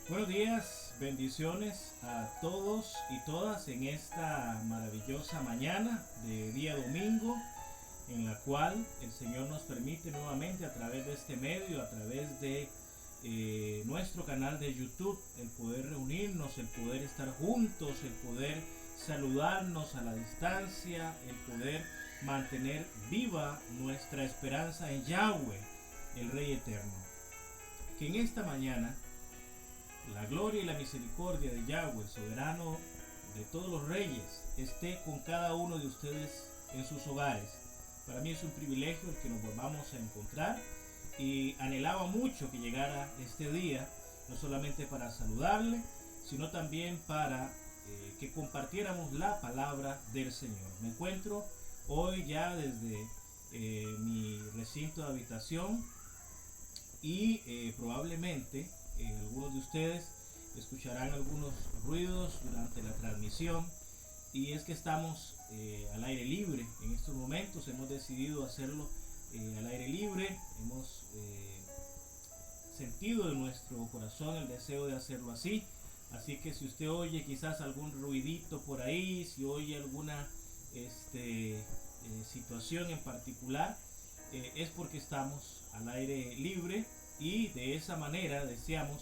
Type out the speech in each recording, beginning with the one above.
Buenos días, bendiciones a todos y todas en esta maravillosa mañana de día domingo, en la cual el Señor nos permite nuevamente a través de este medio, a través de nuestro canal de YouTube, el poder reunirnos, el poder estar juntos, el poder saludarnos a la distancia, el poder mantener viva nuestra esperanza en Yahweh, el Rey Eterno. Que en esta mañana la gloria y la misericordia de Yahweh, el soberano de todos los reyes, esté con cada uno de ustedes en sus hogares. Para mí es un privilegio el que nos volvamos a encontrar y anhelaba mucho que llegara este día, no solamente para saludarle, sino también para que compartiéramos la palabra del Señor. Me encuentro hoy ya desde mi recinto de habitación y probablemente algunos de ustedes escucharán algunos ruidos durante la transmisión, y es que estamos al aire libre en estos momentos. Hemos decidido hacerlo al aire libre. Hemos sentido en nuestro corazón el deseo de hacerlo así. Así que si usted oye quizás algún ruidito por ahí, si oye alguna situación en particular, es porque estamos al aire libre, y de esa manera deseamos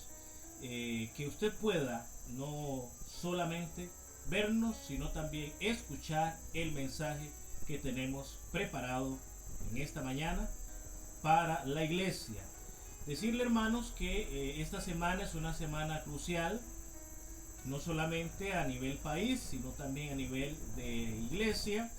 que usted pueda no solamente vernos, sino también escuchar el mensaje que tenemos preparado en esta mañana para la iglesia. Decirle, hermanos, que esta semana es una semana crucial, no solamente a nivel país, sino también a nivel de iglesia.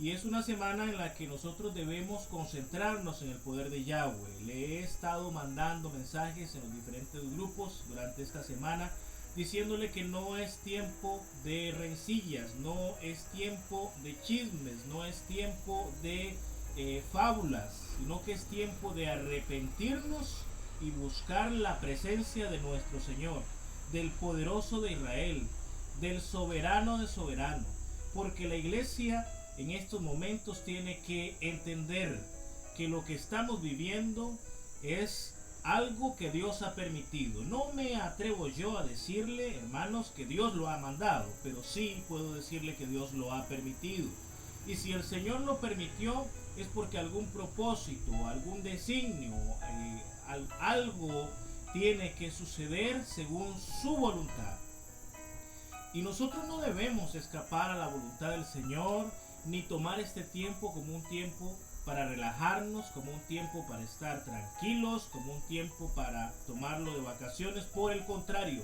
Y es una semana en la que nosotros debemos concentrarnos en el poder de Yahweh. Le he estado mandando mensajes en los diferentes grupos durante esta semana, diciéndole que no es tiempo de rencillas, no es tiempo de chismes, no es tiempo de fábulas, sino que es tiempo de arrepentirnos y buscar la presencia de nuestro Señor, del poderoso de Israel, del soberano de soberano. Porque la iglesia en estos momentos tiene que entender que lo que estamos viviendo es algo que Dios ha permitido. No me atrevo yo a decirle, hermanos, que Dios lo ha mandado, pero sí puedo decirle que Dios lo ha permitido. Y si el Señor lo permitió, es porque algún propósito, algún designio, algo tiene que suceder según su voluntad. Y nosotros no debemos escapar a la voluntad del Señor, ni tomar este tiempo como un tiempo para relajarnos, como un tiempo para estar tranquilos, como un tiempo para tomarlo de vacaciones. Por el contrario,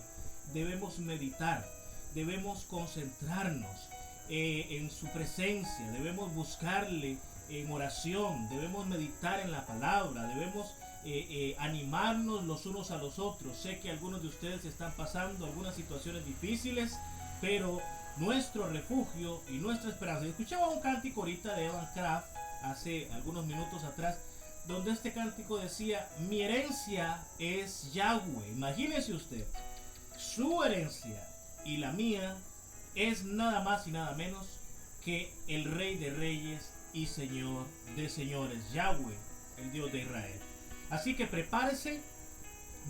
debemos meditar, debemos concentrarnos en su presencia, debemos buscarle en oración, debemos meditar en la palabra, debemos animarnos los unos a los otros. Sé que algunos de ustedes están pasando algunas situaciones difíciles, pero nuestro refugio y nuestra esperanza. Escuchaba un cántico ahorita de Evan Kraft hace algunos minutos atrás, donde este cántico decía: mi herencia es Yahweh. Imagínese usted, su herencia y la mía es nada más y nada menos que el Rey de Reyes y Señor de Señores, Yahweh, el Dios de Israel. Así que prepárese,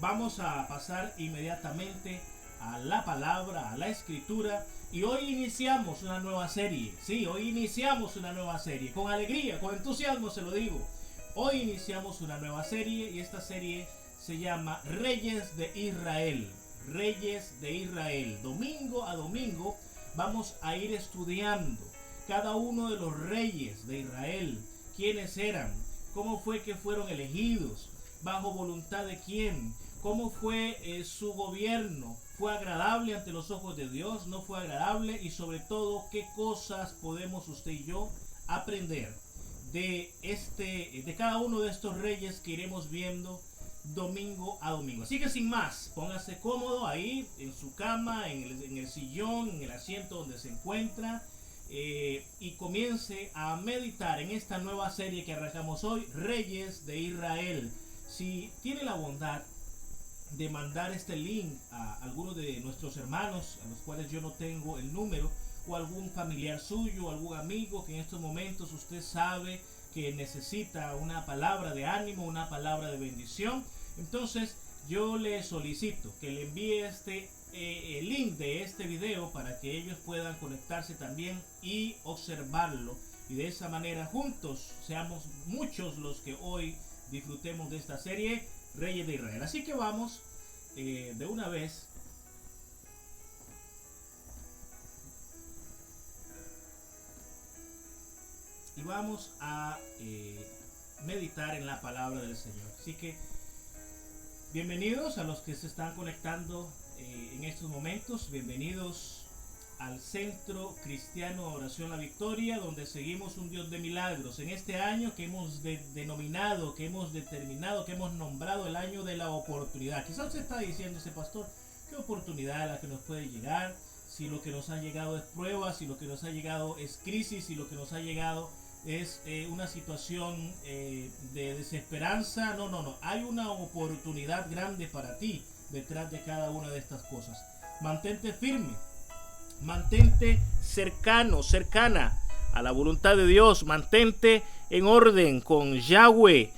vamos a pasar inmediatamente a la palabra, a la escritura. Y hoy iniciamos una nueva serie. Sí, hoy iniciamos una nueva serie. Con alegría, con entusiasmo se lo digo. Hoy iniciamos una nueva serie, y esta serie se llama Reyes de Israel. Reyes de Israel. Domingo a domingo vamos a ir estudiando cada uno de los reyes de Israel. ¿Quiénes eran? ¿Cómo fue que fueron elegidos? ¿Bajo voluntad de quién? ¿Cómo fue su gobierno? ¿Fue agradable ante los ojos de Dios? ¿No fue agradable? Y sobre todo, ¿qué cosas podemos usted y yo aprender de cada uno de estos reyes que iremos viendo domingo a domingo? Así que sin más, póngase cómodo ahí en su cama, en el sillón, en el asiento donde se encuentra, y comience a meditar en esta nueva serie que arrancamos hoy, Reyes de Israel. Si tiene la bondad de mandar este link a algunos de nuestros hermanos, a los cuales yo no tengo el número, o algún familiar suyo, algún amigo que en estos momentos usted sabe que necesita una palabra de ánimo, una palabra de bendición, entonces yo le solicito que le envíe el link de este video para que ellos puedan conectarse también y observarlo, y de esa manera juntos seamos muchos los que hoy disfrutemos de esta serie Reyes de Israel. Así que vamos de una vez y vamos a meditar en la palabra del Señor. Así que bienvenidos a los que se están conectando en estos momentos. Bienvenidos al Centro Cristiano de Oración La Victoria, donde seguimos un Dios de milagros en este año que hemos denominado, que hemos determinado, que hemos nombrado el año de la oportunidad. Quizás usted está diciendo, ese pastor, ¿qué oportunidad es la que nos puede llegar? Si lo que nos ha llegado es prueba, si lo que nos ha llegado es crisis, si lo que nos ha llegado es una situación de desesperanza. No, hay una oportunidad grande para ti detrás de cada una de estas cosas. Mantente firme, mantente cercana a la voluntad de Dios, mantente en orden con Yahweh,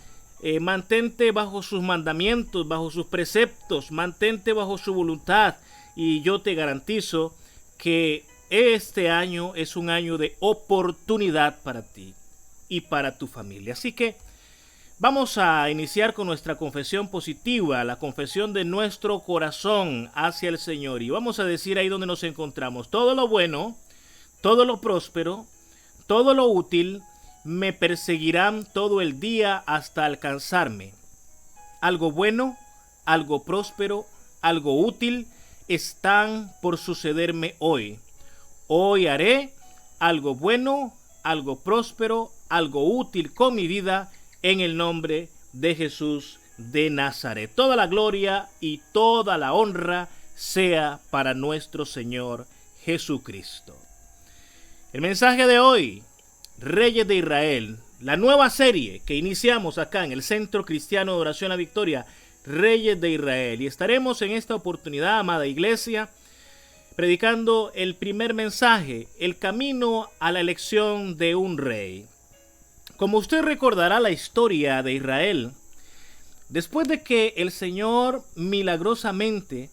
mantente bajo sus mandamientos, bajo sus preceptos, mantente bajo su voluntad, y yo te garantizo que este año es un año de oportunidad para ti y para tu familia. Así que vamos a iniciar con nuestra confesión positiva, la confesión de nuestro corazón hacia el Señor. Y vamos a decir ahí donde nos encontramos: todo lo bueno, todo lo próspero, todo lo útil me perseguirán todo el día hasta alcanzarme. Algo bueno, algo próspero, algo útil están por sucederme hoy. Hoy haré algo bueno, algo próspero, algo útil con mi vida, en el nombre de Jesús de Nazaret. Toda la gloria y toda la honra sea para nuestro Señor Jesucristo. El mensaje de hoy, Reyes de Israel, la nueva serie que iniciamos acá en el Centro Cristiano de Oración La Victoria, Reyes de Israel. Y estaremos en esta oportunidad, amada iglesia, predicando el primer mensaje, el camino a la elección de un rey. Como usted recordará la historia de Israel, después de que el Señor milagrosamente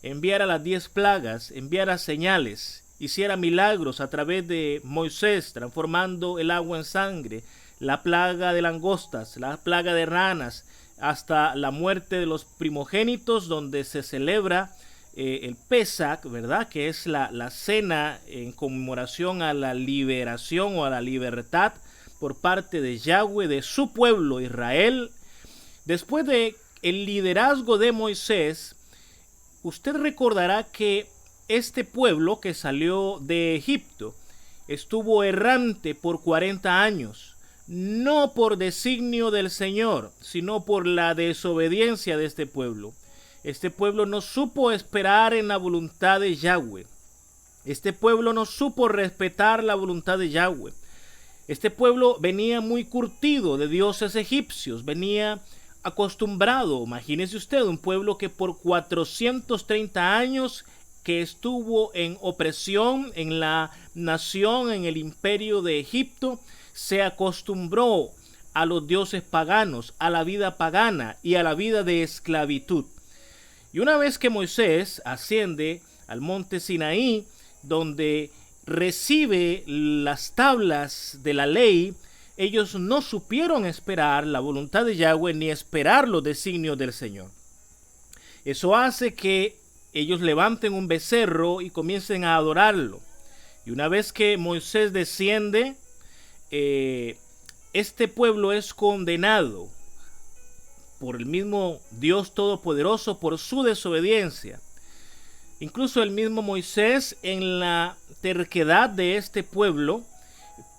enviara las 10 plagas, enviara señales, hiciera milagros a través de Moisés, transformando el agua en sangre, la plaga de langostas, la plaga de ranas, hasta la muerte de los primogénitos, donde se celebra el Pesach, ¿verdad? Que es la cena en conmemoración a la liberación o a la libertad por parte de Yahweh de su pueblo Israel. Después de el liderazgo de Moisés, usted recordará que este pueblo que salió de Egipto estuvo errante por 40 años, no por designio del Señor, sino por la desobediencia de este pueblo. Este pueblo no supo esperar en la voluntad de Yahweh. Este pueblo no supo respetar la voluntad de Yahweh. Este pueblo venía muy curtido de dioses egipcios, venía acostumbrado. Imagínese usted, un pueblo que por 430 años que estuvo en opresión en la nación, en el imperio de Egipto, se acostumbró a los dioses paganos, a la vida pagana y a la vida de esclavitud. Y una vez que Moisés asciende al monte Sinaí, donde recibe las tablas de la ley, ellos no supieron esperar la voluntad de Yahweh ni esperar los designios del Señor. Eso hace que ellos levanten un becerro y comiencen a adorarlo. Y una vez que Moisés desciende, este pueblo es condenado por el mismo Dios Todopoderoso por su desobediencia. Incluso el mismo Moisés, en la terquedad de este pueblo,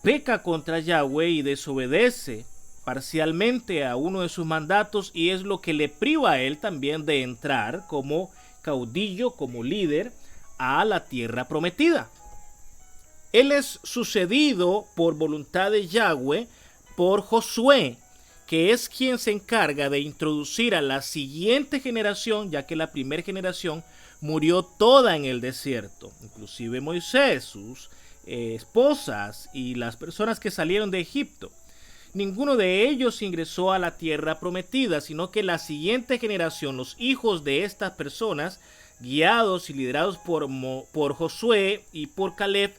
peca contra Yahweh y desobedece parcialmente a uno de sus mandatos, y es lo que le priva a él también de entrar como caudillo, como líder, a la tierra prometida. Él es sucedido por voluntad de Yahweh por Josué, que es quien se encarga de introducir a la siguiente generación, ya que la primera generación murió toda en el desierto, inclusive Moisés, sus esposas y las personas que salieron de Egipto. ninguno de ellos ingresó a la tierra prometida, sino que la siguiente generación, los hijos de estas personas, guiados y liderados por Josué y por Caleb,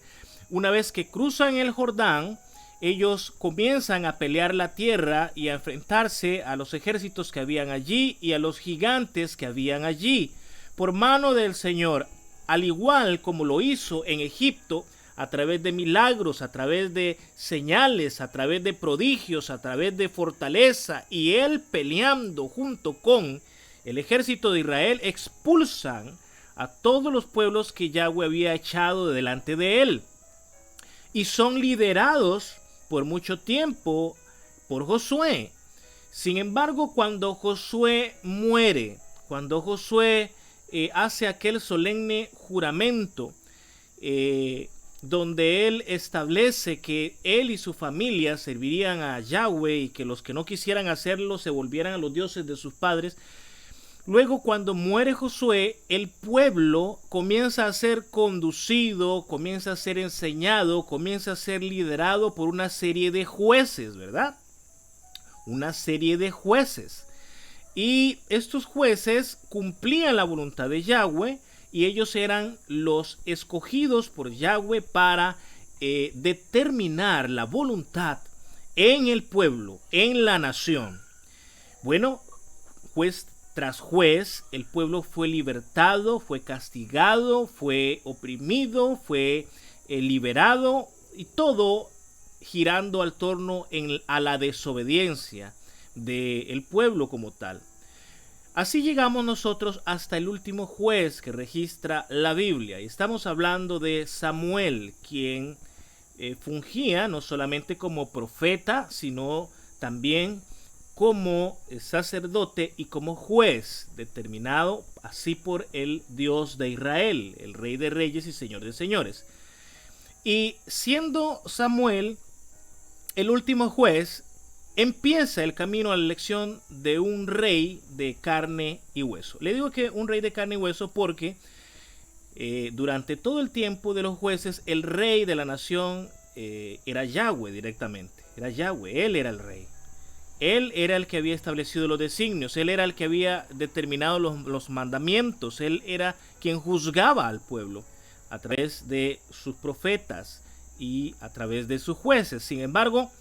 una vez que cruzan el Jordán, ellos comienzan a pelear la tierra y a enfrentarse a los ejércitos que habían allí y a los gigantes que habían allí, por mano del Señor, al igual como lo hizo en Egipto, a través de milagros, a través de señales, a través de prodigios, a través de fortaleza, y él peleando junto con el ejército de Israel, expulsan a todos los pueblos que Yahweh había echado de delante de él, y son liderados por mucho tiempo por Josué. Sin embargo, cuando Josué muere, cuando Josué hace aquel solemne juramento, donde él establece que él y su familia servirían a Yahweh y que los que no quisieran hacerlo se volvieran a los dioses de sus padres. Luego, cuando muere Josué, el pueblo comienza a ser conducido, comienza a ser enseñado, comienza a ser liderado por una serie de jueces, ¿verdad? Una serie de jueces. Y estos jueces cumplían la voluntad de Yahweh, y ellos eran los escogidos por Yahweh para determinar la voluntad en el pueblo, en la nación. Bueno, juez tras juez, el pueblo fue libertado, fue castigado, fue oprimido, fue liberado, y todo girando al torno a la desobediencia del pueblo como tal. Así llegamos nosotros hasta el último juez que registra la Biblia. Y estamos hablando de Samuel, quien fungía no solamente como profeta, sino también como sacerdote y como juez, determinado así por el Dios de Israel, el Rey de Reyes y Señor de Señores. Y siendo Samuel el último juez, empieza el camino a la elección de un rey de carne y hueso. Le digo que un rey de carne y hueso porque durante todo el tiempo de los jueces, el rey de la nación era Yahweh directamente. Era Yahweh, él era el rey. Él era el que había establecido los designios, él era el que había determinado los mandamientos, él era quien juzgaba al pueblo a través de sus profetas y a través de sus jueces. Sin embargo,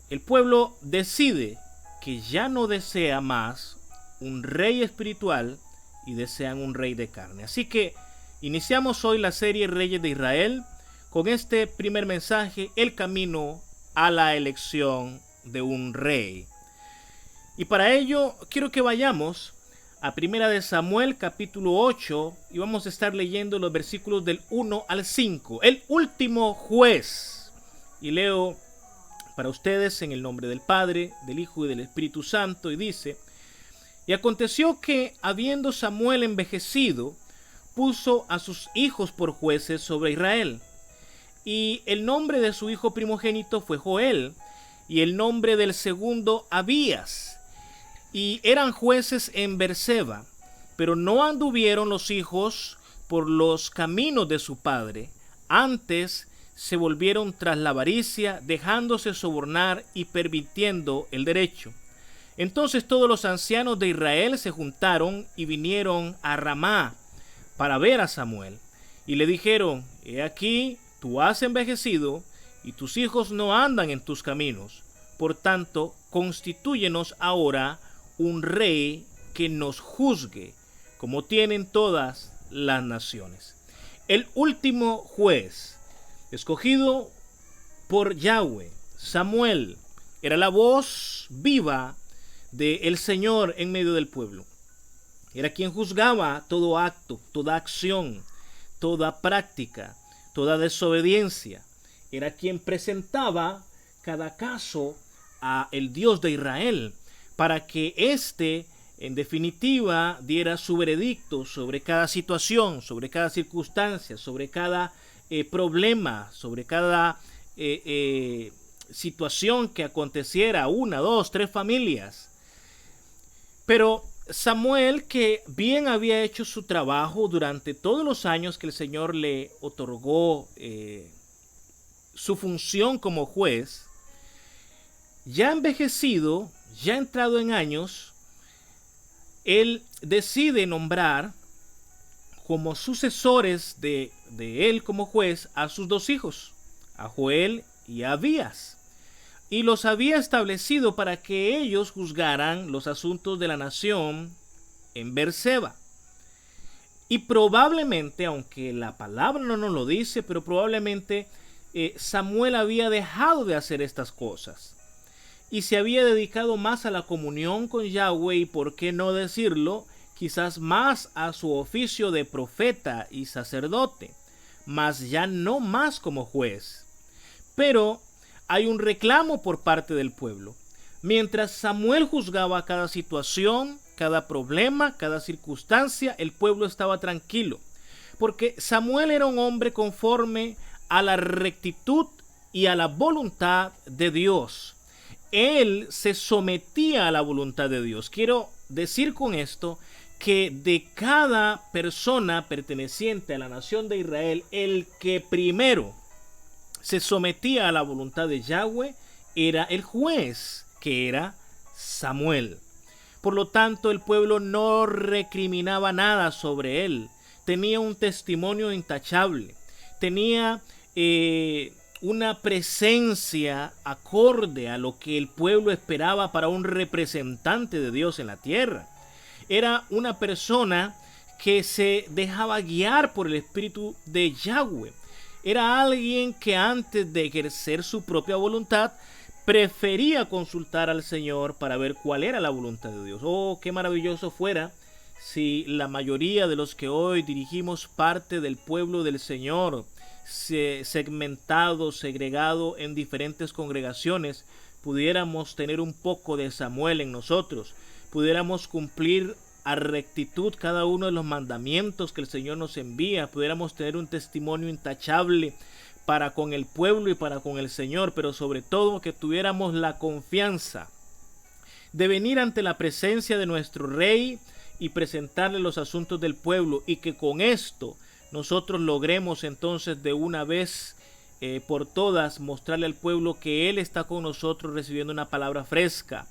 el pueblo decide que ya no desea más un rey espiritual y desean un rey de carne. Así que iniciamos hoy la serie Reyes de Israel con este primer mensaje, el camino a la elección de un rey. Y para ello quiero que vayamos a Primera de Samuel capítulo 8 y vamos a estar leyendo los versículos del 1 al 5, el último juez. Y leo para ustedes en el nombre del Padre, del Hijo y del Espíritu Santo, y dice: y aconteció que, habiendo Samuel envejecido, puso a sus hijos por jueces sobre Israel. Y el nombre de su hijo primogénito fue Joel, y el nombre del segundo Abías. Y eran jueces en Berseba, pero no anduvieron los hijos por los caminos de su padre, antes se volvieron tras la avaricia, dejándose sobornar y permitiendo el derecho. Entonces todos los ancianos de Israel se juntaron y vinieron a Ramá para ver a Samuel. Y le dijeron: he aquí, tú has envejecido y tus hijos no andan en tus caminos. Por tanto, constitúyenos ahora un rey que nos juzgue, como tienen todas las naciones. El último juez escogido por Yahweh, Samuel, era la voz viva del Señor en medio del pueblo. Era quien juzgaba todo acto, toda acción, toda práctica, toda desobediencia. Era quien presentaba cada caso a el Dios de Israel para que éste, en definitiva, diera su veredicto sobre cada situación, sobre cada circunstancia, sobre cada problema, sobre cada situación que aconteciera, 1, 2, 3 familias. Pero Samuel, que bien había hecho su trabajo durante todos los años que el Señor le otorgó su función como juez, ya envejecido, ya entrado en años, él decide nombrar como sucesores de él como juez a sus dos hijos, a Joel y a Abías, y los había establecido para que ellos juzgaran los asuntos de la nación en Beerseba. Y probablemente, aunque la palabra no nos lo dice, pero probablemente Samuel había dejado de hacer estas cosas y se había dedicado más a la comunión con Yahweh y, por qué no decirlo, quizás más a su oficio de profeta y sacerdote, mas ya no más como juez. Pero hay un reclamo por parte del pueblo. Mientras Samuel juzgaba cada situación, cada problema, cada circunstancia, el pueblo estaba tranquilo, porque Samuel era un hombre conforme a la rectitud y a la voluntad de Dios. Él se sometía a la voluntad de Dios. Quiero decir con esto que de cada persona perteneciente a la nación de Israel, el que primero se sometía a la voluntad de Yahweh era el juez, que era Samuel. Por lo tanto, el pueblo no recriminaba nada sobre él. Tenía un testimonio intachable. Tenía una presencia acorde a lo que el pueblo esperaba para un representante de Dios en la tierra. Era una persona que se dejaba guiar por el espíritu de Yahweh. Era alguien que antes de ejercer su propia voluntad prefería consultar al Señor para ver cuál era la voluntad de Dios. Oh, qué maravilloso fuera si la mayoría de los que hoy dirigimos parte del pueblo del Señor, segmentado, segregado en diferentes congregaciones, pudiéramos tener un poco de Samuel en nosotros, pudiéramos cumplir a rectitud cada uno de los mandamientos que el Señor nos envía, pudiéramos tener un testimonio intachable para con el pueblo y para con el Señor, pero sobre todo que tuviéramos la confianza de venir ante la presencia de nuestro Rey y presentarle los asuntos del pueblo, y que con esto nosotros logremos entonces de una vez por todas mostrarle al pueblo que Él está con nosotros recibiendo una palabra fresca.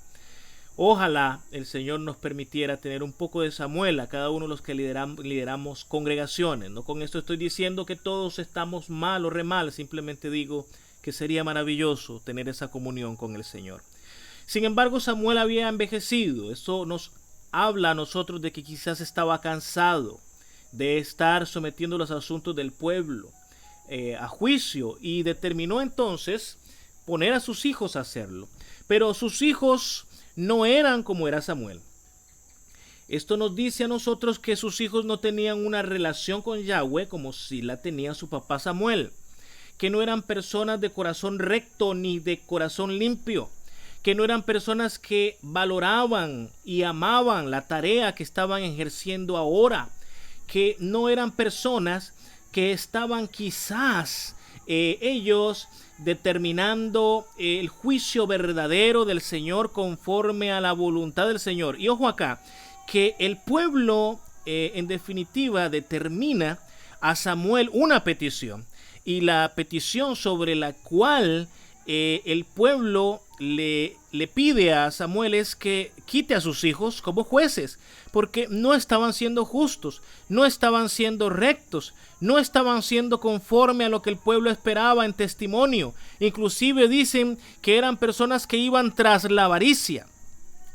Ojalá el Señor nos permitiera tener un poco de Samuel a cada uno de los que lideramos congregaciones. No con esto estoy diciendo que todos estamos mal o re mal, simplemente digo que sería maravilloso tener esa comunión con el Señor. Sin embargo, Samuel había envejecido. Eso nos habla a nosotros de que quizás estaba cansado de estar sometiendo los asuntos del pueblo a juicio, y determinó entonces poner a sus hijos a hacerlo. Pero sus hijos no eran como era Samuel. Esto nos dice a nosotros que sus hijos no tenían una relación con Yahweh como si la tenía su papá Samuel, que no eran personas de corazón recto ni de corazón limpio, que no eran personas que valoraban y amaban la tarea que estaban ejerciendo ahora, que no eran personas que estaban quizás ellos determinando el juicio verdadero del Señor conforme a la voluntad del Señor. Y ojo acá, que el pueblo en definitiva determina a Samuel una petición, y la petición sobre la cual el pueblo le pide a Samuel es que quite a sus hijos como jueces, porque no estaban siendo justos, no estaban siendo rectos, no estaban siendo conforme a lo que el pueblo esperaba en testimonio. Inclusive dicen que eran personas que iban tras la avaricia,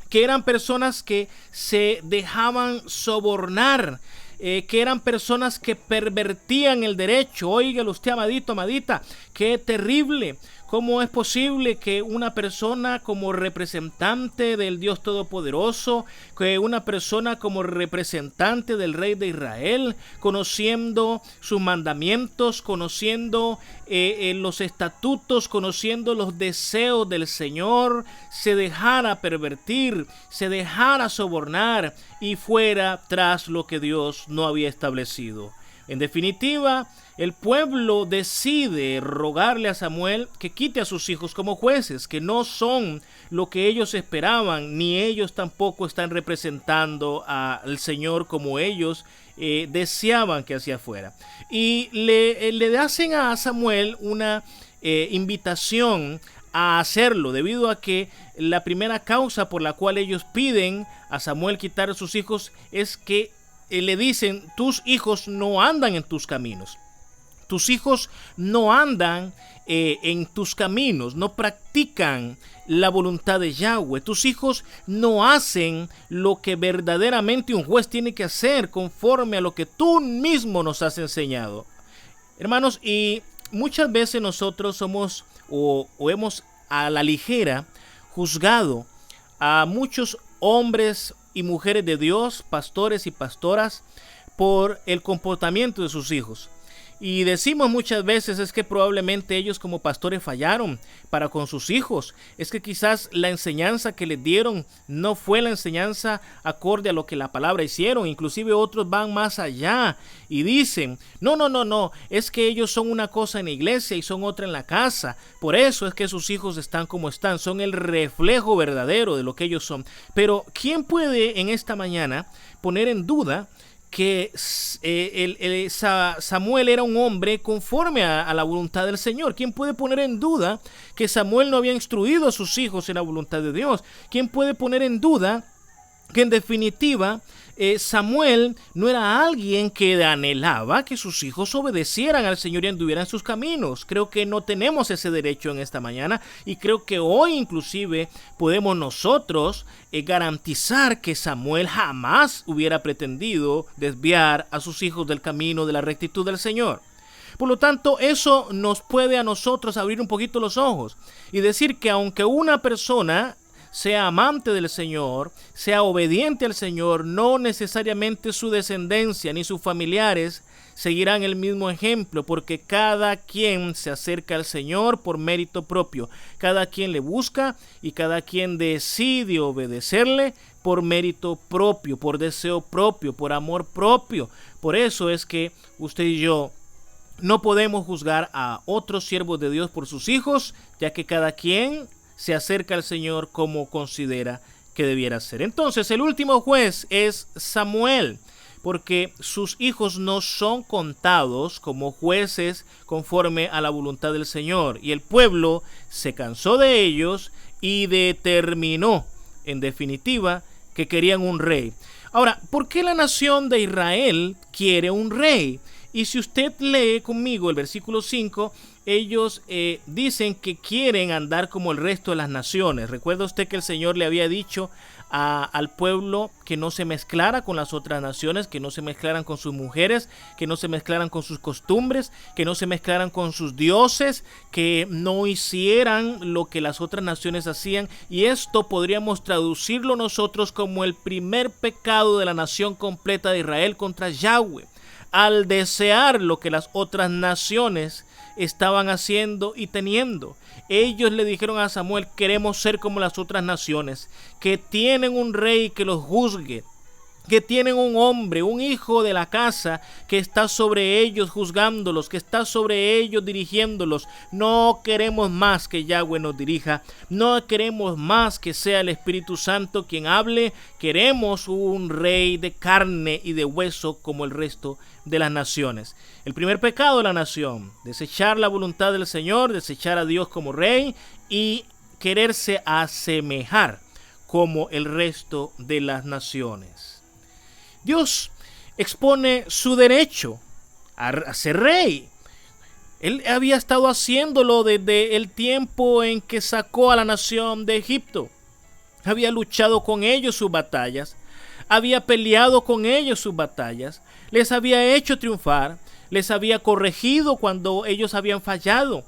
que eran personas que se dejaban sobornar, que eran personas que pervertían el derecho. Óigalo usted, amadito, amadita, qué terrible. ¿Cómo es posible que una persona como representante del Dios Todopoderoso, que una persona como representante del Rey de Israel, conociendo sus mandamientos, conociendo los estatutos, conociendo los deseos del Señor, se dejara pervertir, se dejara sobornar y fuera tras lo que Dios no había establecido? En definitiva, el pueblo decide rogarle a Samuel que quite a sus hijos como jueces, que no son lo que ellos esperaban, ni ellos tampoco están representando al Señor como ellos deseaban que así fuera. Y le hacen a Samuel una invitación a hacerlo, debido a que la primera causa por la cual ellos piden a Samuel quitar a sus hijos es que le dicen: tus hijos no andan en tus caminos. Tus hijos no andan en tus caminos, no practican la voluntad de Yahweh. Tus hijos no hacen lo que verdaderamente un juez tiene que hacer conforme a lo que tú mismo nos has enseñado. Hermanos, y muchas veces nosotros somos o hemos a la ligera juzgado a muchos hombres y mujeres de Dios, pastores y pastoras, por el comportamiento de sus hijos. Y decimos muchas veces es que probablemente ellos como pastores fallaron para con sus hijos. Es que quizás la enseñanza que les dieron no fue la enseñanza acorde a lo que la palabra hicieron. Inclusive otros van más allá y dicen: no, es que ellos son una cosa en la iglesia y son otra en la casa. Por eso es que sus hijos están como están. Son el reflejo verdadero de lo que ellos son. Pero ¿quién puede en esta mañana poner en duda que Samuel era un hombre conforme a la voluntad del Señor? ¿Quién puede poner en duda que Samuel no había instruido a sus hijos en la voluntad de Dios? ¿Quién puede poner en duda que en definitiva Samuel no era alguien que anhelaba que sus hijos obedecieran al Señor y anduvieran sus caminos? Creo que no tenemos ese derecho en esta mañana, y creo que hoy inclusive podemos nosotros garantizar que Samuel jamás hubiera pretendido desviar a sus hijos del camino de la rectitud del Señor. Por lo tanto, eso nos puede a nosotros abrir un poquito los ojos y decir que aunque una persona sea amante del Señor, sea obediente al Señor, no necesariamente su descendencia ni sus familiares seguirán el mismo ejemplo, porque cada quien se acerca al Señor por mérito propio, cada quien le busca y cada quien decide obedecerle por mérito propio, por deseo propio, por amor propio. Por eso es que usted y yo no podemos juzgar a otros siervos de Dios por sus hijos, ya que cada quien se acerca al Señor como considera que debiera ser. Entonces, el último juez es Samuel, porque sus hijos no son contados como jueces conforme a la voluntad del Señor, y el pueblo se cansó de ellos y determinó, en definitiva, que querían un rey. Ahora, ¿por qué la nación de Israel quiere un rey? Y si usted lee conmigo el versículo 5, ellos dicen que quieren andar como el resto de las naciones. Recuerda usted que el Señor le había dicho al pueblo que no se mezclara con las otras naciones, que no se mezclaran con sus mujeres, que no se mezclaran con sus costumbres, que no se mezclaran con sus dioses, que no hicieran lo que las otras naciones hacían. Y esto podríamos traducirlo nosotros como el primer pecado de la nación completa de Israel contra Yahweh, al desear lo que las otras naciones estaban haciendo y teniendo. Ellos le dijeron a Samuel: queremos ser como las otras naciones, que tienen un rey que los juzgue, que tienen un hombre, un hijo de la casa que está sobre ellos juzgándolos, que está sobre ellos dirigiéndolos. No queremos más que Yahweh nos dirija, no queremos más que sea el Espíritu Santo quien hable. Queremos un rey de carne y de hueso como el resto de las naciones. El primer pecado de la nación: desechar la voluntad del Señor, desechar a Dios como rey y quererse asemejar como el resto de las naciones. Dios expone su derecho a ser rey. Él había estado haciéndolo desde el tiempo en que sacó a la nación de Egipto. Había luchado con ellos sus batallas, había peleado con ellos sus batallas, les había hecho triunfar, les había corregido cuando ellos habían fallado,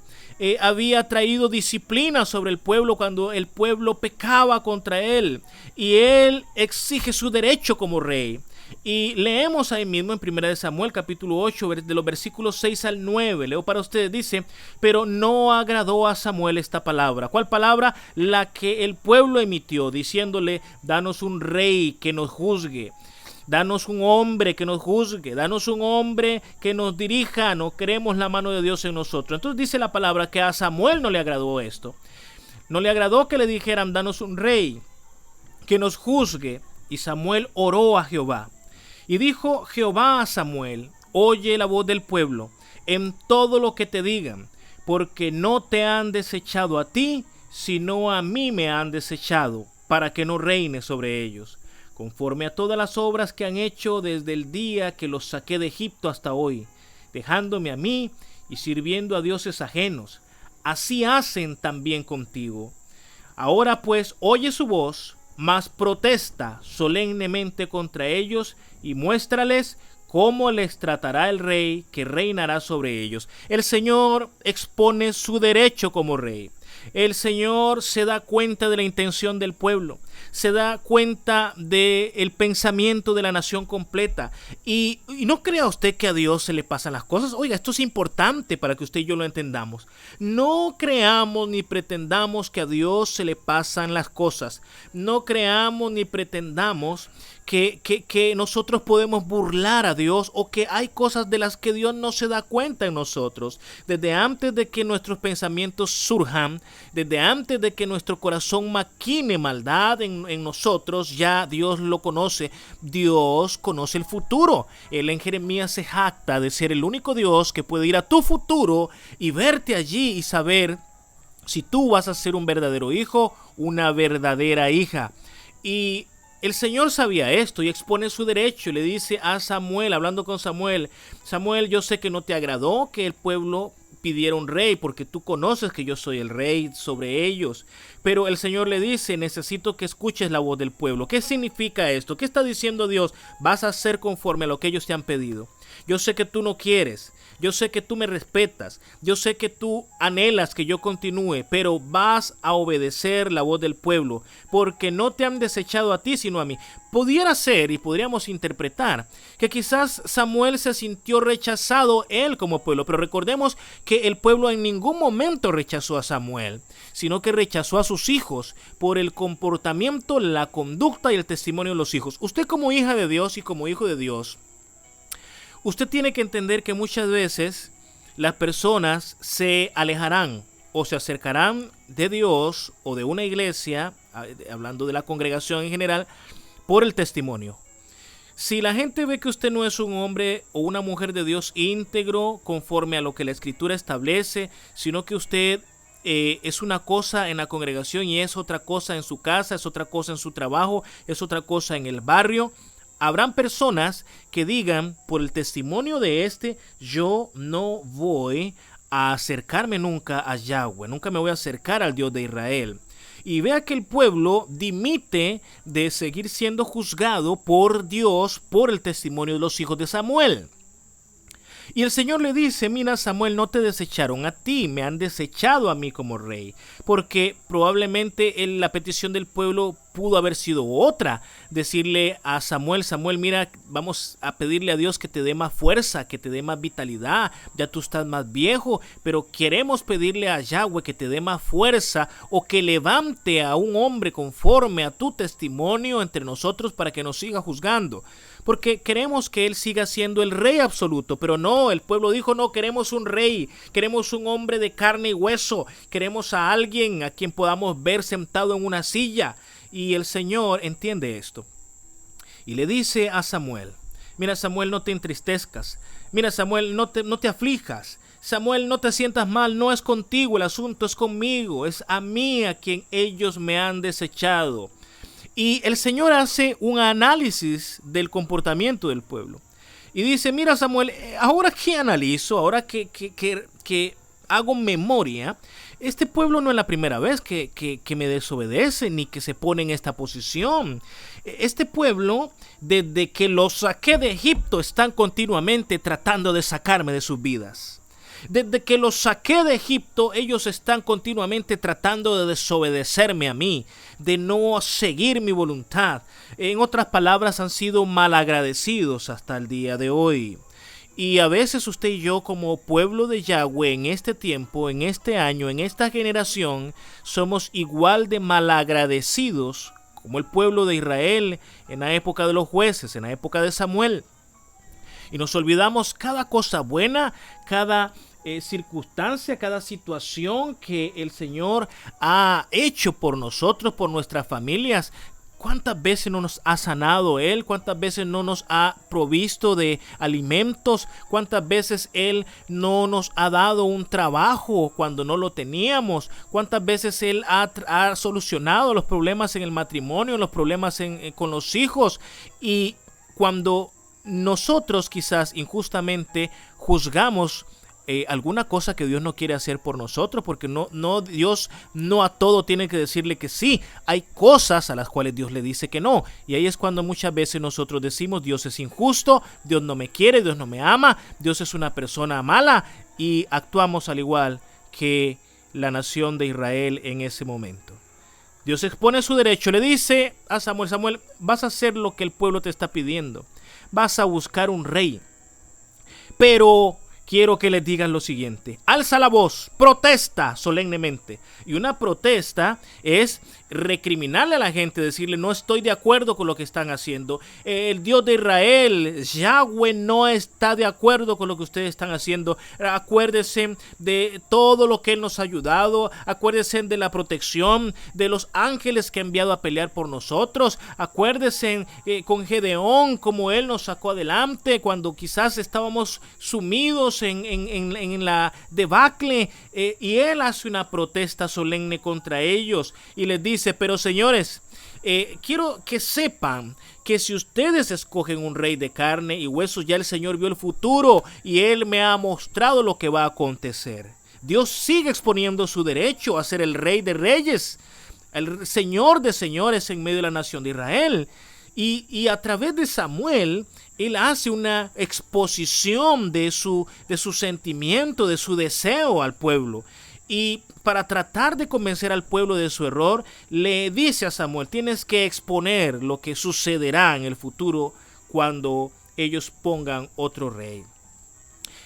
había traído disciplina sobre el pueblo cuando el pueblo pecaba contra él, y él exige su derecho como rey. Y leemos ahí mismo en 1 Samuel capítulo 8 de los versículos 6 al 9. Leo para ustedes, dice: pero no agradó a Samuel esta palabra. ¿Cuál palabra? La que el pueblo emitió, diciéndole: danos un rey que nos juzgue, danos un hombre que nos juzgue, danos un hombre que nos dirija, no queremos la mano de Dios en nosotros. Entonces dice la palabra que a Samuel no le agradó esto. No le agradó que le dijeran: danos un rey que nos juzgue. Y Samuel oró a Jehová. Y dijo Jehová a Samuel: oye la voz del pueblo en todo lo que te digan, porque no te han desechado a ti, sino a mí me han desechado, para que no reine sobre ellos, conforme a todas las obras que han hecho desde el día que los saqué de Egipto hasta hoy, dejándome a mí y sirviendo a dioses ajenos. Así hacen también contigo. Ahora pues oye su voz, mas protesta solemnemente contra ellos y muéstrales cómo les tratará el rey que reinará sobre ellos. El Señor expone su derecho como rey. El Señor se da cuenta de la intención del pueblo, se da cuenta del pensamiento de la nación completa. Y no crea usted que a Dios se le pasan las cosas. Oiga, esto es importante para que usted y yo lo entendamos. No creamos ni pretendamos que a Dios se le pasan las cosas. No creamos ni pretendamos que nosotros podemos burlar a Dios, o que hay cosas de las que Dios no se da cuenta en nosotros. Desde antes de que nuestros pensamientos surjan, desde antes de que nuestro corazón maquine maldad en nosotros, ya Dios lo conoce. Dios conoce el futuro. Él en Jeremías se jacta de ser el único Dios que puede ir a tu futuro y verte allí y saber si tú vas a ser un verdadero hijo, una verdadera hija. Y el Señor sabía esto y expone su derecho y le dice a Samuel, hablando con Samuel: Samuel, yo sé que no te agradó que el pueblo pidiera un rey, porque tú conoces que yo soy el rey sobre ellos. Pero el Señor le dice: necesito que escuches la voz del pueblo. ¿Qué significa esto? ¿Qué está diciendo Dios? Vas a hacer conforme a lo que ellos te han pedido. Yo sé que tú no quieres, yo sé que tú me respetas, yo sé que tú anhelas que yo continúe, pero vas a obedecer la voz del pueblo, porque no te han desechado a ti, sino a mí. Pudiera ser, y podríamos interpretar, que quizás Samuel se sintió rechazado él como pueblo, pero recordemos que el pueblo en ningún momento rechazó a Samuel, sino que rechazó a sus hijos por el comportamiento, la conducta y el testimonio de los hijos. Usted, como hija de Dios y como hijo de Dios, usted tiene que entender que muchas veces las personas se alejarán o se acercarán de Dios o de una iglesia, hablando de la congregación en general, por el testimonio. Si la gente ve que usted no es un hombre o una mujer de Dios íntegro conforme a lo que la Escritura establece, sino que usted es una cosa en la congregación y es otra cosa en su casa, es otra cosa en su trabajo, es otra cosa en el barrio, habrán personas que digan: por el testimonio de yo no voy a acercarme nunca a Yahweh, nunca me voy a acercar al Dios de Israel. Y vea que el pueblo dimite de seguir siendo juzgado por Dios por el testimonio de los hijos de Samuel. Y el Señor le dice: mira, Samuel, no te desecharon a ti, me han desechado a mí como rey. Porque probablemente la petición del pueblo pudo haber sido otra. Decirle a Samuel: Samuel, mira, vamos a pedirle a Dios que te dé más fuerza, que te dé más vitalidad. Ya tú estás más viejo, pero queremos pedirle a Yahweh que te dé más fuerza, o que levante a un hombre conforme a tu testimonio entre nosotros para que nos siga juzgando. Porque queremos que él siga siendo el rey absoluto, pero no, el pueblo dijo: no, queremos un rey, queremos un hombre de carne y hueso, queremos a alguien a quien podamos ver sentado en una silla. Y el Señor entiende esto y le dice a Samuel: mira, Samuel, no te entristezcas, mira, Samuel, no te aflijas, Samuel, no te sientas mal, no es contigo el asunto, es conmigo, es a mí a quien ellos me han desechado. Y el Señor hace un análisis del comportamiento del pueblo. Y dice: mira, Samuel, ahora que analizo, ahora que hago memoria, este pueblo no es la primera vez que me desobedece ni que se pone en esta posición. Este pueblo, desde que los saqué de Egipto, están continuamente tratando de sacarme de sus vidas. Desde que los saqué de Egipto, ellos están continuamente tratando de desobedecerme a mí, de no seguir mi voluntad. En otras palabras, han sido malagradecidos hasta el día de hoy. Y a veces usted y yo, como pueblo de Yahweh, en este tiempo, en este año, en esta generación, somos igual de malagradecidos como el pueblo de Israel en la época de los jueces, en la época de Samuel. Y nos olvidamos cada cosa buena, cada circunstancia, cada situación que el Señor ha hecho por nosotros, por nuestras familias, ¿Cuántas veces no nos ha sanado Él? ¿Cuántas veces no nos ha provisto de alimentos? ¿Cuántas veces Él no nos ha dado un trabajo cuando no lo teníamos? ¿Cuántas veces Él ha solucionado los problemas en el matrimonio, los problemas con los hijos? Y cuando nosotros quizás injustamente juzgamos alguna cosa que Dios no quiere hacer por nosotros, porque Dios no a todo tiene que decirle que sí. Hay cosas a las cuales Dios le dice que no, y ahí es cuando muchas veces nosotros decimos: Dios es injusto, Dios no me quiere, Dios no me ama, Dios es una persona mala, y actuamos al igual que la nación de Israel en ese momento. Dios expone su derecho, le dice a Samuel: Samuel, vas a hacer lo que el pueblo te está pidiendo, vas a buscar un rey, pero quiero que les digas lo siguiente: alza la voz, protesta solemnemente. Y una protesta es recriminarle a la gente, decirle: no estoy de acuerdo con lo que están haciendo. El Dios de Israel, Yahweh, no está de acuerdo con lo que ustedes están haciendo. Acuérdense de todo lo que Él nos ha ayudado. Acuérdense de la protección de los ángeles que ha enviado a pelear por nosotros. Acuérdense con Gedeón, como Él nos sacó adelante cuando quizás estábamos sumidos en la debacle, y Él hace una protesta solemne contra ellos y les dice: pero señores, quiero que sepan que si ustedes escogen un rey de carne y huesos, ya el Señor vio el futuro y Él me ha mostrado lo que va a acontecer. Dios sigue exponiendo su derecho a ser el rey de reyes, el Señor de señores en medio de la nación de Israel. Y a través de Samuel, Él hace una exposición de su sentimiento, de su deseo al pueblo. Y para tratar de convencer al pueblo de su error, le dice a Samuel: tienes que exponer lo que sucederá en el futuro cuando ellos pongan otro rey.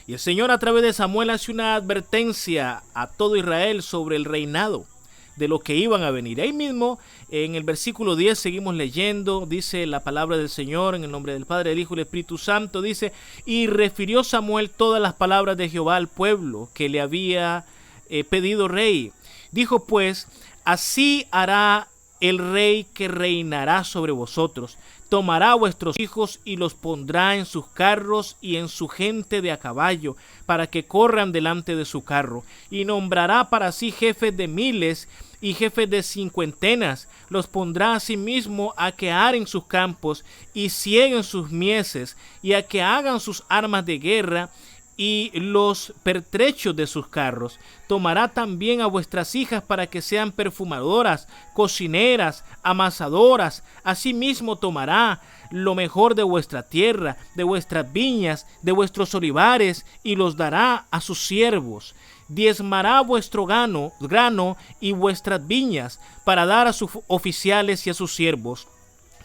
Y el Señor a través de Samuel hace una advertencia a todo Israel sobre el reinado, de lo que iban a venir. Ahí mismo, en el versículo 10, seguimos leyendo, dice la palabra del Señor, en el nombre del Padre, del Hijo y del Espíritu Santo, dice: y refirió Samuel todas las palabras de Jehová al pueblo que le había pedido rey. Dijo pues: así hará el rey que reinará sobre vosotros. Tomará a vuestros hijos y los pondrá en sus carros y en su gente de a caballo, para que corran delante de su carro. Y nombrará para sí jefes de miles y jefes de cincuentenas. Los pondrá asimismo a que aren sus campos y cieguen sus mieses, y a que hagan sus armas de guerra y los pertrechos de sus carros. Tomará también a vuestras hijas para que sean perfumadoras, cocineras, amasadoras. Asimismo tomará lo mejor de vuestra tierra, de vuestras viñas, de vuestros olivares, y los dará a sus siervos. Diezmará vuestro grano y vuestras viñas, para dar a sus oficiales y a sus siervos.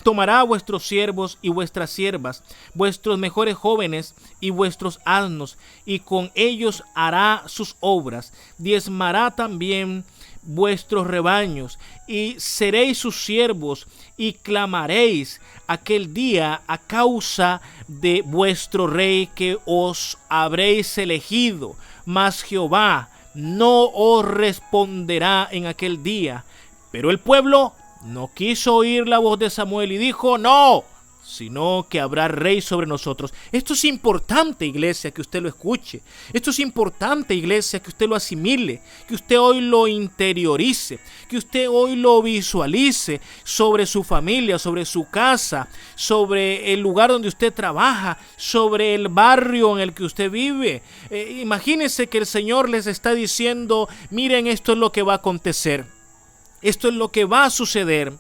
Tomará a vuestros siervos y vuestras siervas, vuestros mejores jóvenes y vuestros asnos, y con ellos hará sus obras. Diezmará también vuestros rebaños, y seréis sus siervos, y clamaréis aquel día a causa de vuestro rey que os habréis elegido. Mas Jehová no os responderá en aquel día. Pero el pueblo no quiso oír la voz de Samuel y dijo: no, sino que habrá rey sobre nosotros. Esto es importante, iglesia, que usted lo escuche. Esto es importante, iglesia, que usted lo asimile, que usted hoy lo interiorice, que usted hoy lo visualice sobre su familia, sobre su casa, sobre el lugar donde usted trabaja, sobre el barrio en el que usted vive. Imagínese que el Señor les está diciendo: miren, esto es lo que va a acontecer. Esto es lo que va a suceder.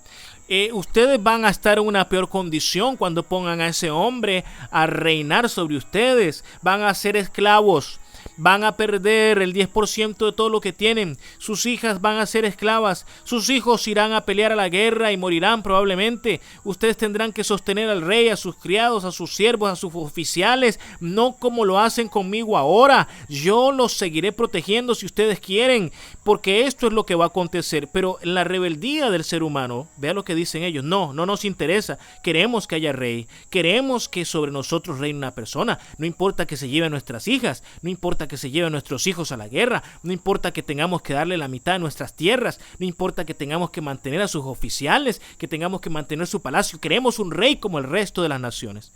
Ustedes van a estar en una peor condición cuando pongan a ese hombre a reinar sobre ustedes. Van a ser esclavos. Van a perder el 10% de todo lo que tienen. Sus hijas van a ser esclavas. Sus hijos irán a pelear a la guerra y morirán probablemente. Ustedes tendrán que sostener al rey, a sus criados, a sus siervos, a sus oficiales, no como lo hacen conmigo ahora. Yo los seguiré protegiendo si ustedes quieren, porque esto es lo que va a acontecer. Pero la rebeldía del ser humano, vea lo que dice dicen ellos. No nos interesa. Queremos que haya rey. Queremos que sobre nosotros reine una persona. No importa que se lleve a nuestras hijas. No importa que se lleve a nuestros hijos a la guerra. No importa que tengamos que darle la mitad de nuestras tierras. No importa que tengamos que mantener a sus oficiales, que tengamos que mantener su palacio. Queremos un rey como el resto de las naciones.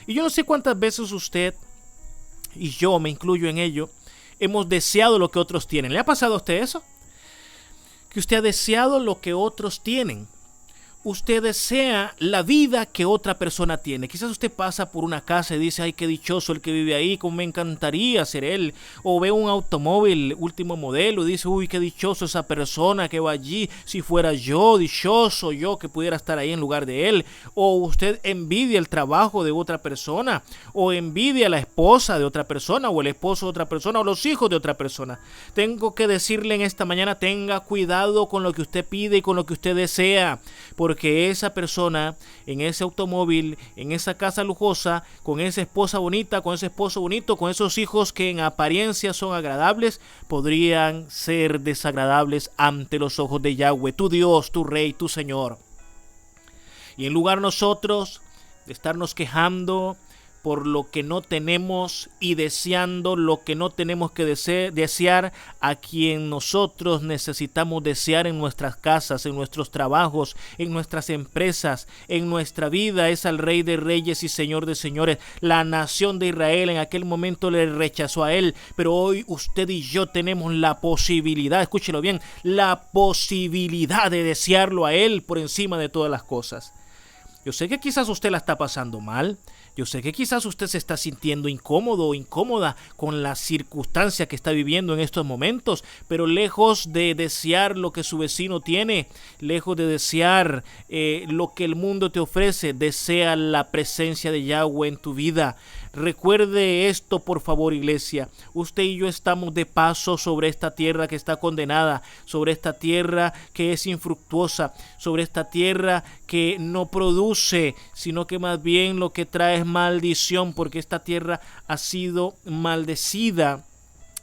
Y yo no sé cuántas veces usted, y yo me incluyo en ello, hemos deseado lo que otros tienen. ¿Le ha pasado a usted eso? Que usted ha deseado lo que otros tienen. Usted desea la vida que otra persona tiene. Quizás usted pasa por una casa y dice, ay, qué dichoso el que vive ahí, cómo me encantaría ser él. O ve un automóvil último modelo y dice, uy, qué dichoso esa persona que va allí. Si fuera yo, dichoso yo que pudiera estar ahí en lugar de él. O usted envidia el trabajo de otra persona. O envidia a la esposa de otra persona. O el esposo de otra persona. O los hijos de otra persona. Tengo que decirle en esta mañana, tenga cuidado con lo que usted pide y con lo que usted desea. Porque esa persona en ese automóvil, en esa casa lujosa, con esa esposa bonita, con ese esposo bonito, con esos hijos que en apariencia son agradables, podrían ser desagradables ante los ojos de Yahweh, tu Dios, tu Rey, tu Señor. Y en lugar nosotros de estarnos quejando por lo que no tenemos y deseando lo que no tenemos que desear, a quien nosotros necesitamos desear en nuestras casas, en nuestros trabajos, en nuestras empresas, en nuestra vida, es al Rey de Reyes y Señor de Señores. La nación de Israel en aquel momento le rechazó a él, pero hoy usted y yo tenemos la posibilidad, escúchelo bien, la posibilidad de desearlo a él por encima de todas las cosas. Yo sé que quizás usted la está pasando mal. Yo sé que quizás usted se está sintiendo incómodo o incómoda con la circunstancia que está viviendo en estos momentos, pero lejos de desear lo que su vecino tiene, lejos de desear lo que el mundo te ofrece, desea la presencia de Yahweh en tu vida. Recuerde esto, por favor, iglesia. Usted y yo estamos de paso sobre esta tierra que está condenada, sobre esta tierra que es infructuosa, sobre esta tierra que no produce, sino que más bien lo que trae es maldición, porque esta tierra ha sido maldecida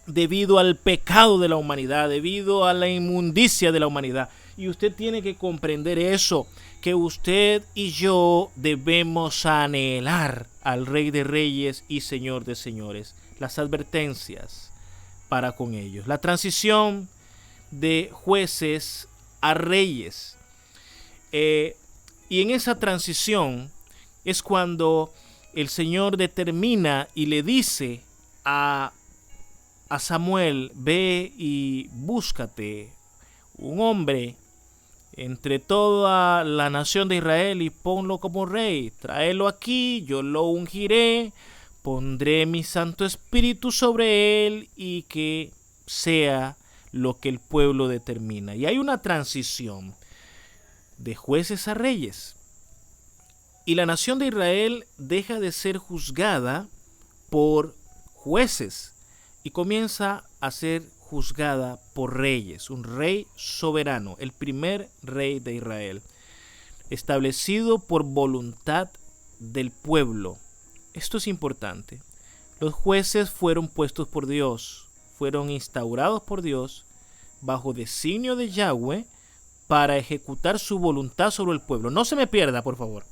debido al pecado de la humanidad, debido a la inmundicia de la humanidad. Y usted tiene que comprender eso, que usted y yo debemos anhelar al Rey de Reyes y Señor de Señores. Las advertencias para con ellos. La transición de jueces a reyes. Y en esa transición es cuando el Señor determina y le dice a Samuel, ve y búscate un hombre entre toda la nación de Israel y ponlo como rey. Tráelo aquí, yo lo ungiré, pondré mi Santo Espíritu sobre él y que sea lo que el pueblo determina. Y hay una transición de jueces a reyes. Y la nación de Israel deja de ser juzgada por jueces y comienza a ser juzgada por reyes, un rey soberano, el primer rey de Israel, establecido por voluntad del pueblo. Esto es importante. Los jueces fueron puestos por Dios, fueron instaurados por Dios bajo designio de Yahweh para ejecutar su voluntad sobre el pueblo. No se me pierda, por favor.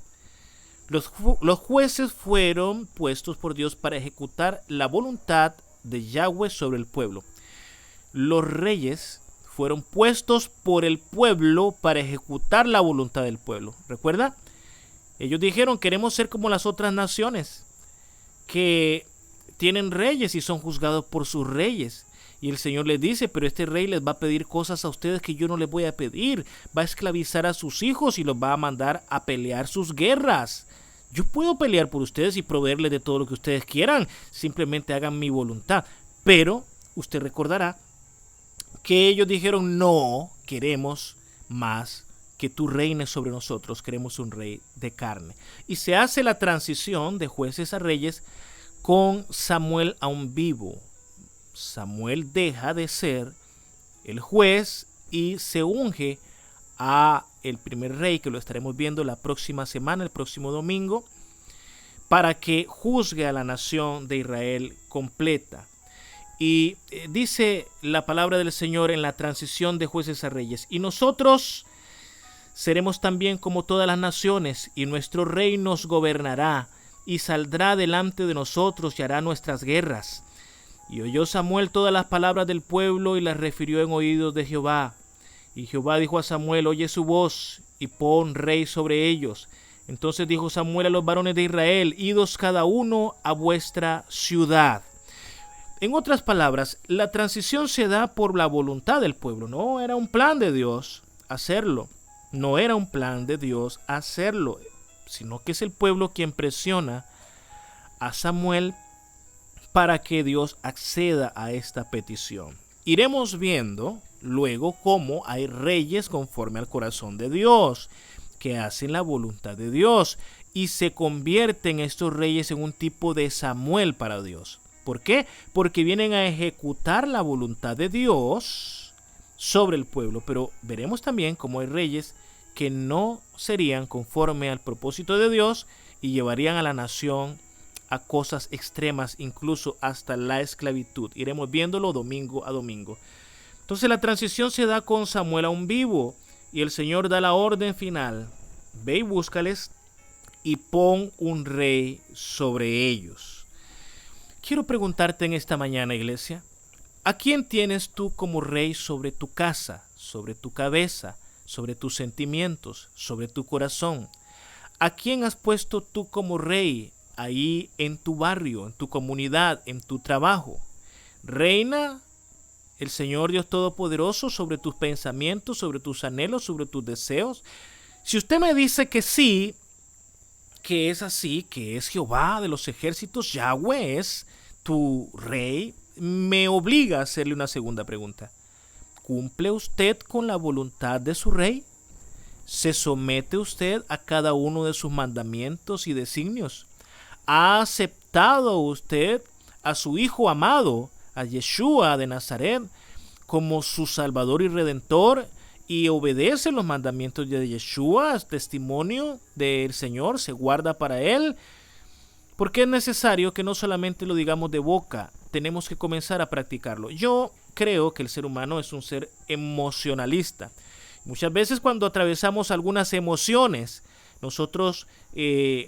Los jueces fueron puestos por Dios para ejecutar la voluntad de Yahweh sobre el pueblo. Los reyes fueron puestos por el pueblo para ejecutar la voluntad del pueblo. ¿Recuerda? Ellos dijeron, queremos ser como las otras naciones que tienen reyes y son juzgados por sus reyes. Y el Señor les dice, pero este rey les va a pedir cosas a ustedes que yo no les voy a pedir. Va a esclavizar a sus hijos y los va a mandar a pelear sus guerras. Yo puedo pelear por ustedes y proveerles de todo lo que ustedes quieran. Simplemente hagan mi voluntad. Pero usted recordará que ellos dijeron, no queremos más que tú reines sobre nosotros, queremos un rey de carne. Y se hace la transición de jueces a reyes con Samuel aún vivo. Samuel deja de ser el juez y se unge a el primer rey, que lo estaremos viendo la próxima semana, el próximo domingo, para que juzgue a la nación de Israel completa. Y dice la palabra del Señor en la transición de jueces a reyes, y nosotros seremos también como todas las naciones, y nuestro rey nos gobernará, y saldrá delante de nosotros y hará nuestras guerras. Y oyó Samuel todas las palabras del pueblo y las refirió en oídos de Jehová. Y Jehová dijo a Samuel: oye su voz y pon rey sobre ellos. Entonces dijo Samuel a los varones de Israel: idos cada uno a vuestra ciudad. En otras palabras, la transición se da por la voluntad del pueblo. No era un plan de Dios hacerlo. No era un plan de Dios hacerlo, sino que es el pueblo quien presiona a Samuel para que Dios acceda a esta petición. Iremos viendo luego cómo hay reyes conforme al corazón de Dios, que hacen la voluntad de Dios y se convierten estos reyes en un tipo de Samuel para Dios. ¿Por qué? Porque vienen a ejecutar la voluntad de Dios sobre el pueblo, pero veremos también cómo hay reyes que no serían conforme al propósito de Dios y llevarían a la nación a cosas extremas, incluso hasta la esclavitud. Iremos viéndolo domingo a domingo. Entonces la transición se da con Samuel aún vivo y el Señor da la orden final: ve y búscales y pon un rey sobre ellos. Quiero preguntarte en esta mañana, iglesia, ¿a quién tienes tú como rey sobre tu casa, sobre tu cabeza, sobre tus sentimientos, sobre tu corazón? ¿A quién has puesto tú como rey ahí en tu barrio, en tu comunidad, en tu trabajo? ¿Reina el Señor Dios Todopoderoso sobre tus pensamientos, sobre tus anhelos, sobre tus deseos? Si usted me dice que sí, que es así, que es Jehová de los ejércitos, Yahweh es tu rey, me obliga a hacerle una segunda pregunta. ¿Cumple usted con la voluntad de su rey? ¿Se somete usted a cada uno de sus mandamientos y designios? ¿Ha aceptado usted a su Hijo amado, a Yeshua de Nazaret, como su Salvador y Redentor, y obedece los mandamientos de Yeshua? El testimonio del Señor se guarda para él, porque es necesario que no solamente lo digamos de boca, tenemos que comenzar a practicarlo. Yo creo que el ser humano es un ser emocionalista. Muchas veces cuando atravesamos algunas emociones, nosotros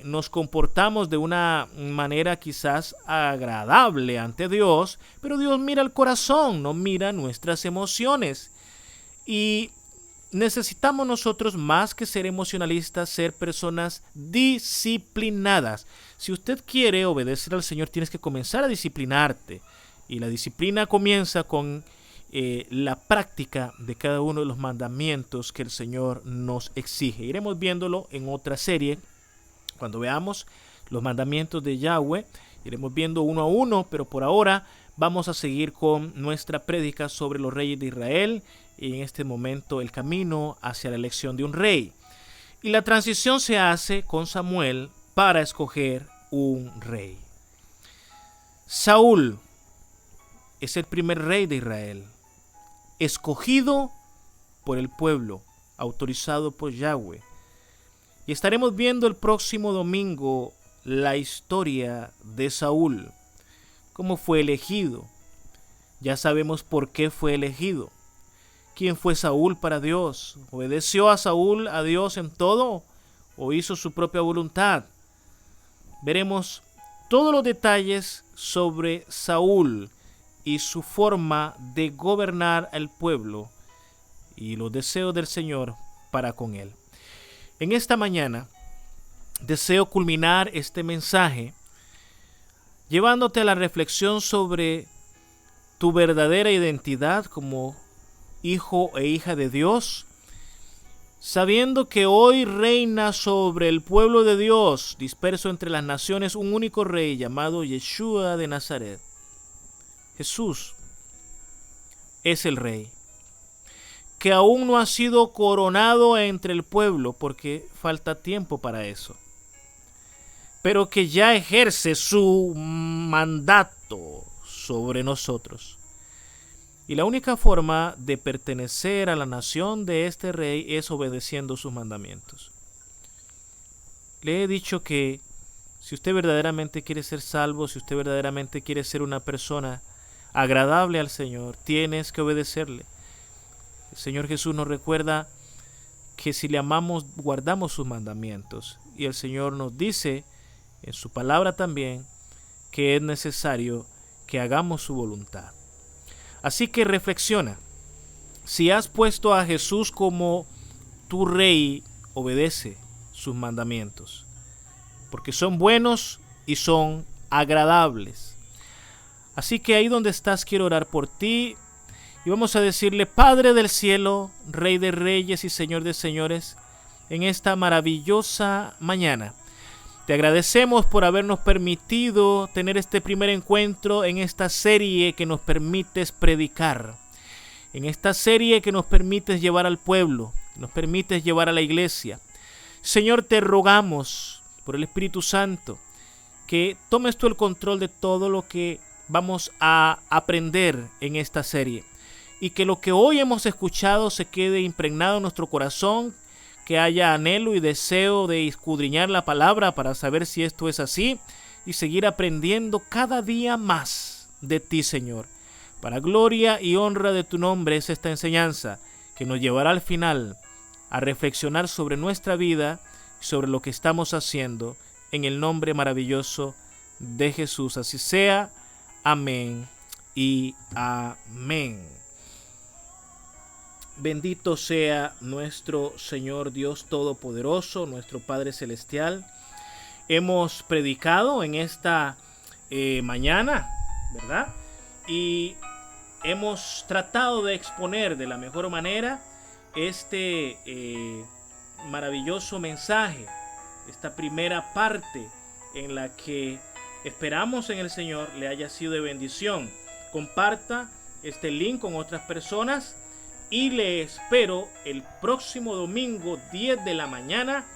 nos comportamos de una manera quizás agradable ante Dios, pero Dios mira el corazón, no mira nuestras emociones. Y necesitamos nosotros, más que ser emocionalistas, ser personas disciplinadas. Si usted quiere obedecer al Señor, tienes que comenzar a disciplinarte. Y la disciplina comienza con la práctica de cada uno de los mandamientos que el Señor nos exige. Iremos viéndolo en otra serie. Cuando veamos los mandamientos de Yahweh, iremos viendo uno a uno, pero por ahora vamos a seguir con nuestra prédica sobre los reyes de Israel y en este momento el camino hacia la elección de un rey. Y la transición se hace con Samuel para escoger un rey. Saúl es el primer rey de Israel, escogido por el pueblo, autorizado por Yahweh. Y estaremos viendo el próximo domingo la historia de Saúl, cómo fue elegido. Ya sabemos por qué fue elegido. ¿Quién fue Saúl para Dios? ¿Obedeció a Dios en todo o hizo su propia voluntad? Veremos todos los detalles sobre Saúl y su forma de gobernar al pueblo y los deseos del Señor para con él. En esta mañana deseo culminar este mensaje llevándote a la reflexión sobre tu verdadera identidad como hijo e hija de Dios, sabiendo que hoy reina sobre el pueblo de Dios disperso entre las naciones un único rey llamado Yeshua de Nazaret. Jesús es el rey, que aún no ha sido coronado entre el pueblo porque falta tiempo para eso, pero que ya ejerce su mandato sobre nosotros. Y la única forma de pertenecer a la nación de este rey es obedeciendo sus mandamientos. Le he dicho que si usted verdaderamente quiere ser salvo, si usted verdaderamente quiere ser una persona agradable al Señor, tienes que obedecerle. El Señor Jesús nos recuerda que si le amamos, guardamos sus mandamientos. Y el Señor nos dice en su palabra también que es necesario que hagamos su voluntad. Así que reflexiona. Si has puesto a Jesús como tu Rey, obedece sus mandamientos, porque son buenos y son agradables. Así que ahí donde estás quiero orar por ti y vamos a decirle: Padre del cielo, Rey de reyes y Señor de señores, en esta maravillosa mañana te agradecemos por habernos permitido tener este primer encuentro en esta serie que nos permites predicar, en esta serie que nos permites llevar al pueblo, nos permites llevar a la iglesia. Señor, te rogamos por el Espíritu Santo que tomes tú el control de todo lo que vamos a aprender en esta serie y que lo que hoy hemos escuchado se quede impregnado en nuestro corazón, que haya anhelo y deseo de escudriñar la palabra para saber si esto es así y seguir aprendiendo cada día más de ti, Señor. Para gloria y honra de tu nombre es esta enseñanza que nos llevará al final a reflexionar sobre nuestra vida y sobre lo que estamos haciendo en el nombre maravilloso de Jesús. Así sea. Amén y amén. Bendito sea nuestro Señor Dios Todopoderoso, nuestro Padre Celestial. Hemos predicado en esta mañana, ¿verdad? Y hemos tratado de exponer de la mejor manera este maravilloso mensaje, esta primera parte en la que esperamos en el Señor le haya sido de bendición. Comparta este link con otras personas y le espero el próximo domingo 10 de la mañana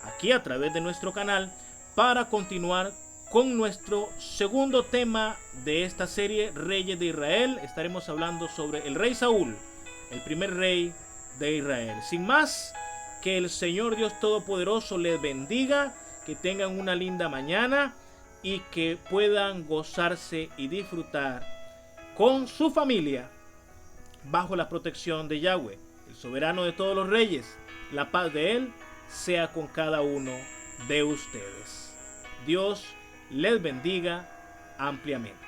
aquí a través de nuestro canal para continuar con nuestro segundo tema de esta serie, Reyes de Israel. Estaremos hablando sobre el rey Saúl, el primer rey de Israel. Sin más, que el Señor Dios Todopoderoso les bendiga, que tengan una linda mañana y que puedan gozarse y disfrutar con su familia bajo la protección de Yahweh, el soberano de todos los reyes. La paz de Él sea con cada uno de ustedes. Dios les bendiga ampliamente.